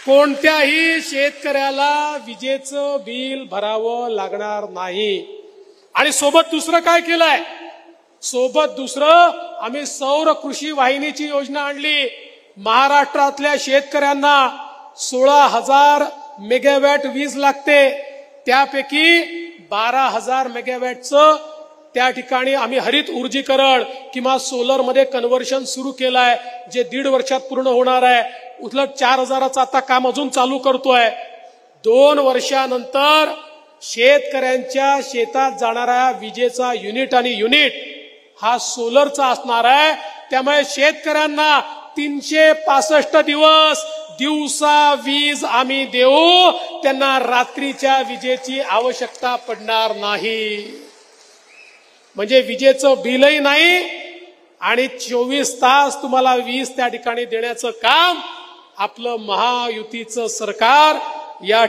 कोणत्याही शेतकऱ्याला विजेचं बिल भरावं लागणार नाही। आणि सोबत दुसरं काय केलंय, आम्ही सौर कृषी वाहिनीची योजना आणली। महाराष्ट्रातल्या शेतकऱ्यांना 16,000 मेगावॅट वीज लागते, त्यापैकी 12,000 मेगावॅटचं त्या ठिकाणी आम्ही हरित ऊर्जीकरण किंवा सोलर मध्ये कन्व्हर्शन सुरू केलंय, जे 1.5 वर्षात पूर्ण होणार आहे। उलट 4,000चं आता काम अजून चालू करतोय। 2 वर्षानंतर शेतकऱ्यांच्या शेतात जाणारा विजेचा युनिट हा सोलरचा असणार आहे। त्यामुळे शेतकऱ्यांना 365 दिवस दिवसा वीज आम्ही देऊ, त्यांना रात्रीच्या विजेची आवश्यकता पडणार नाही। म्हणजे विजेचं बिलही नाही आणि 24 तास तुम्हाला वीज त्या ठिकाणी देण्याचं काम आपलं महायुतीचं सरकार या